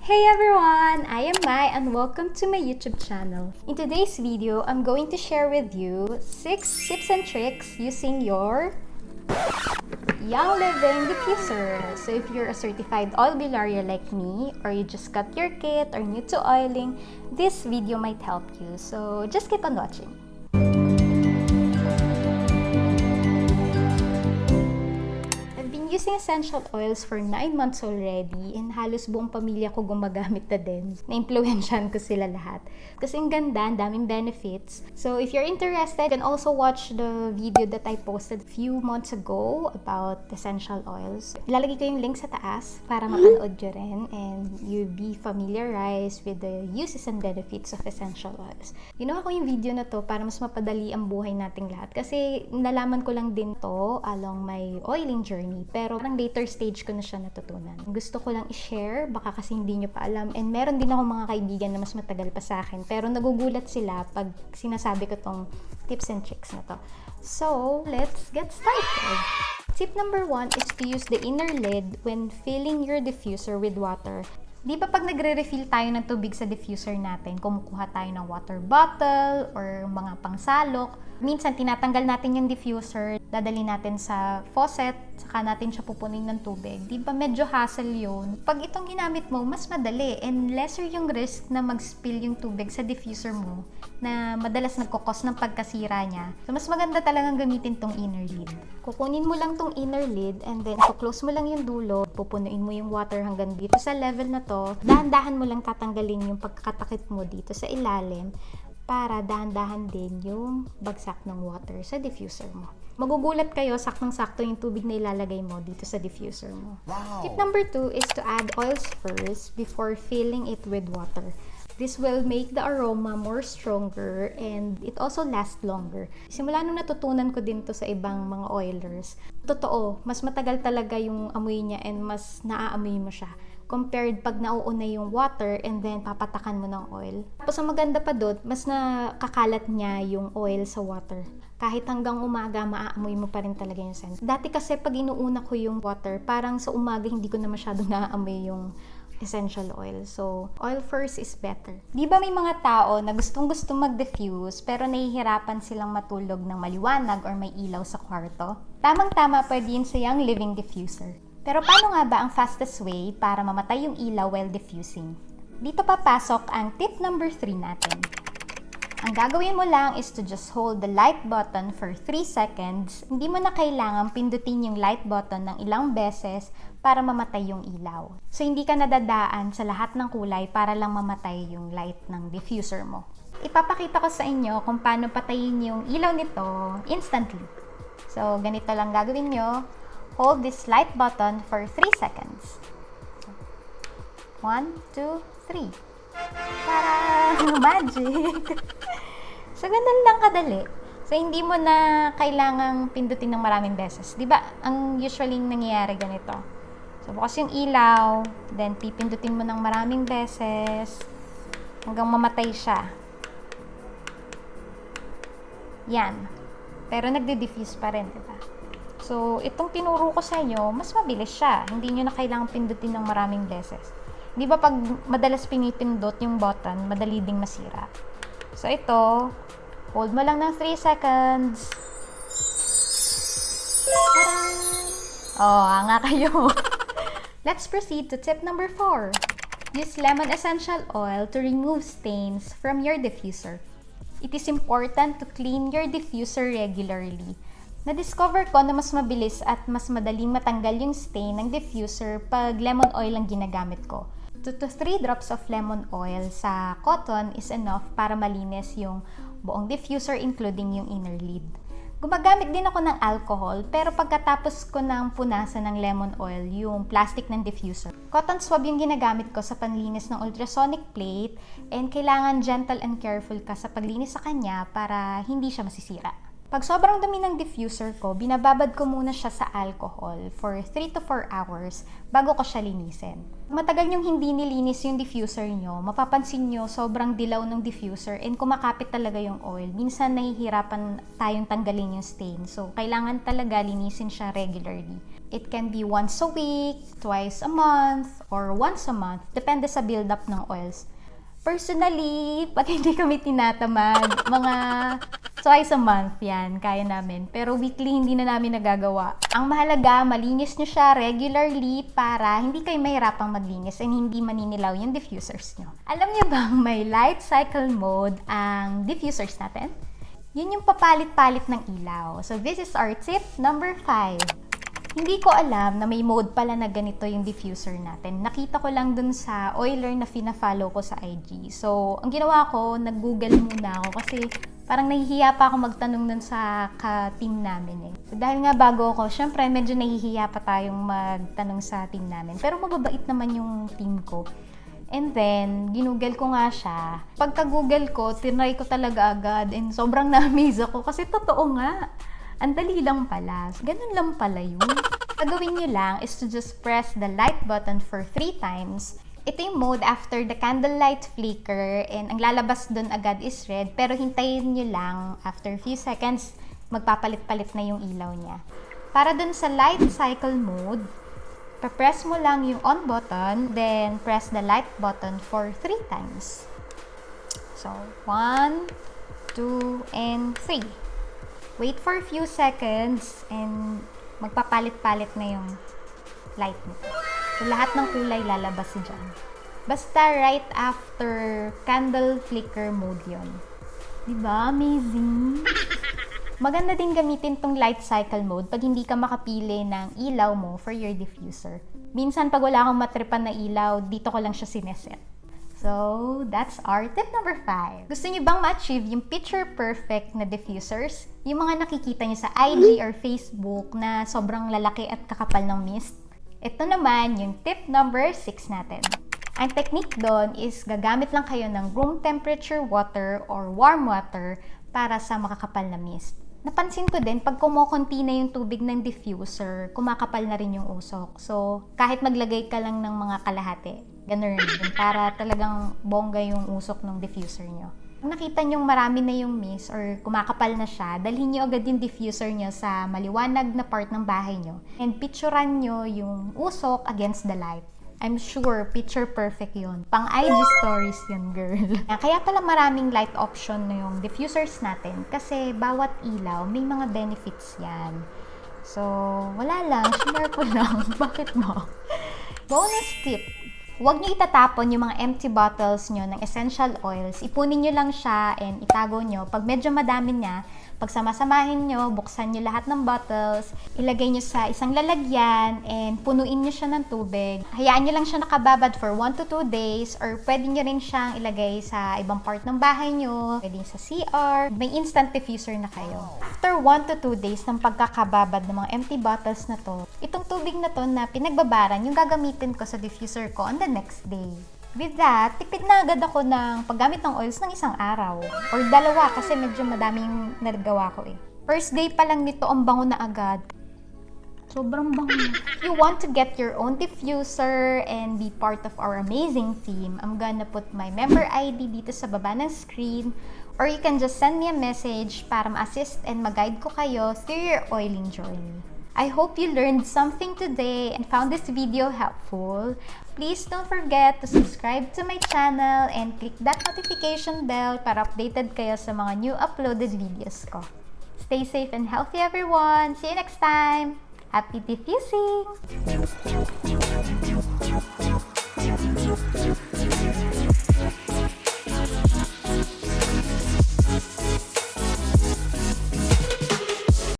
Hey everyone! I am Mai and welcome to my YouTube channel. In today's video, I'm going to share with you 6 tips and tricks using your Young Living Diffuser. So if you're a certified oil billarier like me, or you just got your kit or new to oiling, this video might help you. So just keep on watching. Using essential oils for 9 months already and halos buong pamilya ko gumagamit na din. Na-impluwensyahan ko sila lahat. Kasi ang ganda, ang daming benefits. So if you're interested, you can also watch the video that I posted a few months ago about essential oils. Ilalagay ko yung link sa taas para mapanood nyo rin and you'll be familiarized with the uses and benefits of essential oils. Ginawa ko yung video na to para mas mapadali ang buhay nating lahat. Kasi nalaman ko lang din to along my oiling journey. Pero parang later stage ko na siya natutunan. Gusto ko lang i-share, baka kasi hindi nyo pa alam. And meron din ako mga kaibigan na mas matagal pa sa akin. Pero nagugulat sila pag sinasabi ko tong tips and tricks na to. So, let's get started! Tip number 1 is to use the inner lid when filling your diffuser with water. Di ba pag nagre-refill tayo ng tubig sa diffuser natin, kumukuha tayo ng water bottle or mga pangsalok, minsan tinatanggal natin yung diffuser, dadali natin sa faucet, saka natin siya pupunin ng tubig. Di ba medyo hassle yun? Pag itong ginamit mo, mas madali and lesser yung risk na mag-spill yung tubig sa diffuser mo na madalas nagkukos ng pagkasira niya. So mas maganda talagang gamitin tong inner lid. Kukunin mo lang tong inner lid and then close mo lang yung dulo, pupunuin mo yung water hanggang dito sa level na to. Dahan-dahan mo lang tatanggalin yung pagkakatakip mo dito sa ilalim para dahan-dahan din yung bagsak ng water sa diffuser mo. Magugulat kayo, saktong-sakto yung tubig na ilalagay mo dito sa diffuser mo. Wow. Tip number 2 is to add oils first before filling it with water. This will make the aroma more stronger and it also lasts longer. Simula nung natutunan ko din to sa ibang mga oilers, totoo, mas matagal talaga yung amoy niya and mas naaamoy mo siya compared pag nauuna yung water and then papatakan mo ng oil. Tapos ang maganda pa doon, mas nakakalat niya yung oil sa water. Kahit hanggang umaga, maaamoy mo pa rin talaga yung scent. Dati kasi pag inuuna ko yung water, parang sa umaga hindi ko na masyadong naaamoy yung essential oil. So, oil first is better. Di ba may mga tao na gustong-gusto mag-diffuse pero nahihirapan silang matulog ng maliwanag or may ilaw sa kwarto? Tamang-tama pwede yun sa Young Living Diffuser. Pero paano nga ba ang fastest way para mamatay yung ilaw while diffusing? Dito papasok ang tip number 3 natin. Ang gagawin mo lang is to just hold the light button for 3 seconds. Hindi mo na kailangang pindutin yung light button ng ilang beses para mamatay yung ilaw. So, hindi ka nadadaan sa lahat ng kulay para lang mamatay yung light ng diffuser mo. Ipapakita ko sa inyo kung paano patayin yung ilaw nito instantly. So, ganito lang gagawin nyo. Hold this light button for 3 seconds. 1, 2, 3. Tara! Magic! So, ganun lang kadali. So, hindi mo na kailangang pindutin ng maraming beses. Diba, ang usually nangyayari ganito. So, bukas yung ilaw, then pipindutin mo ng maraming beses hanggang mamatay siya. Yan. Pero nagde-diffuse pa rin, diba? So, itong tinuro ko sa inyo, mas mabilis siya. Hindi nyo na kailangang pindutin ng maraming beses. Di ba pag madalas pinipindot yung button, madali ding masira. So, ito, hold mo lang ng 3 seconds. Taran! Oh, hanga kayo. Let's proceed to tip number 4. Use lemon essential oil to remove stains from your diffuser. It is important to clean your diffuser regularly. Na-discover ko na mas mabilis at mas madaling matanggal yung stain ng diffuser pag lemon oil ang ginagamit ko. 2 to 3 drops of lemon oil sa cotton is enough para malinis yung buong diffuser including yung inner lid. Gumagamit din ako ng alcohol pero pagkatapos ko ng punasan ng lemon oil yung plastic ng diffuser. Cotton swab yung ginagamit ko sa panlinis ng ultrasonic plate and kailangan gentle and careful ka sa paglinis sa kanya para hindi siya masisira. Pag sobrang dumi ng diffuser ko, binababad ko muna siya sa alcohol for 3 to 4 hours bago ko siya linisin. Matagal yung hindi nilinis yung diffuser nyo, mapapansin nyo sobrang dilaw ng diffuser and kumakapit talaga yung oil. Minsan nahihirapan tayong tanggalin yung stain. So, kailangan talaga linisin siya regularly. It can be once a week, twice a month, or once a month. Depende sa build-up ng oils. Personally, pag hindi kami tinatamad, mga twice a month yan, kaya namin. Pero weekly, hindi na namin nagagawa. Ang mahalaga, malinis nyo siya regularly para hindi kayo mahirapang maglinis and hindi maninilaw yung diffusers nyo. Alam nyo bang may light cycle mode ang diffusers natin? Yun yung papalit-palit ng ilaw. So this is our tip number 5. Hindi ko alam na may mode pala na ganito yung diffuser natin. Nakita ko lang dun sa oiler na fina-follow ko sa IG. So, ang ginawa ko, nag-google muna ako kasi parang nahihiya pa ako magtanong dun sa ka-team namin eh. So, dahil nga bago ako, syempre medyo nahihiya pa tayong magtanong sa team namin. Pero mababait naman yung team ko. And then, ginugel ko nga siya. Pagka-google ko, tinry ko talaga agad and sobrang na-amaze ako kasi totoo nga. Ang dali lang pala. Ganun lang pala yun. Gagawin nyo lang is to just press the light button for 3 times. Ito yung mode after the candlelight flicker and ang lalabas dun agad is red pero hintayin nyo lang after a few seconds magpapalit-palit na yung ilaw niya. Para dun sa light cycle mode, pa-press mo lang yung on button then press the light button for 3 times. So, 1, 2, and 3. Wait for a few seconds and magpapalit-palit na yung light nito. So, lahat ng kulay lalabas dyan. Basta right after candle flicker mode yun. Diba? Amazing! Maganda din gamitin tong light cycle mode pag hindi ka makapili ng ilaw mo for your diffuser. Minsan pag wala akong matripan na ilaw, dito ko lang siya sineset. So, that's our tip number 5. Gusto niyo bang ma-achieve yung picture perfect na diffusers? Yung mga nakikita niyo sa IG or Facebook na sobrang lalaki at kakapal ng mist? Ito naman yung tip number 6 natin. Ang technique doon is gagamit lang kayo ng room temperature water or warm water para sa makakapal na mist. Napansin ko din, pag kumukunti na yung tubig ng diffuser, kumakapal na rin yung usok. So, kahit maglagay ka lang ng mga kalahati, ganun rin, para talagang bongga yung usok ng diffuser nyo. Kung nakita nyo marami na yung mist or kumakapal na siya, dalhin nyo agad yung diffuser nyo sa maliwanag na part ng bahay nyo and picturean nyo yung usok against the light. I'm sure picture perfect yun. Pang IG stories yun, girl. Kaya pala maraming light option na yung diffusers natin kasi bawat ilaw may mga benefits yan. So, wala lang. Share ko lang. Bakit mo? Bonus tip. Huwag nyo itatapon yung mga empty bottles nyo ng essential oils. Ipunin nyo lang siya and itago nyo. Pag medyo madami niya, pag sama-samahin nyo, buksan nyo lahat ng bottles, ilagay nyo sa isang lalagyan, and punuin nyo siya ng tubig. Hayaan nyo lang siya nakababad for 1 to 2 days, or pwede nyo rin siyang ilagay sa ibang part ng bahay nyo, pwede sa CR. May instant diffuser na kayo. After 1 to 2 days ng pagkakababad ng mga empty bottles na to, itong tubig na to na pinagbabaran, yung gagamitin ko sa diffuser ko on the next day. With that, tipid na agad ako ng paggamit ng oils ng isang araw. Or 2 kasi medyo madaming nagawa ko eh. First day pa lang nito, ang bango na agad. Sobrang bango. If you want to get your own diffuser and be part of our amazing team, I'm gonna put my member ID dito sa baba ng screen. Or you can just send me a message para ma-assist and mag-guide ko kayo through your oiling journey. I hope you learned something today and found this video helpful. Please don't forget to subscribe to my channel and click that notification bell para updated kayo sa mga new uploaded videos ko. Stay safe and healthy everyone! See you next time! Happy diffusing!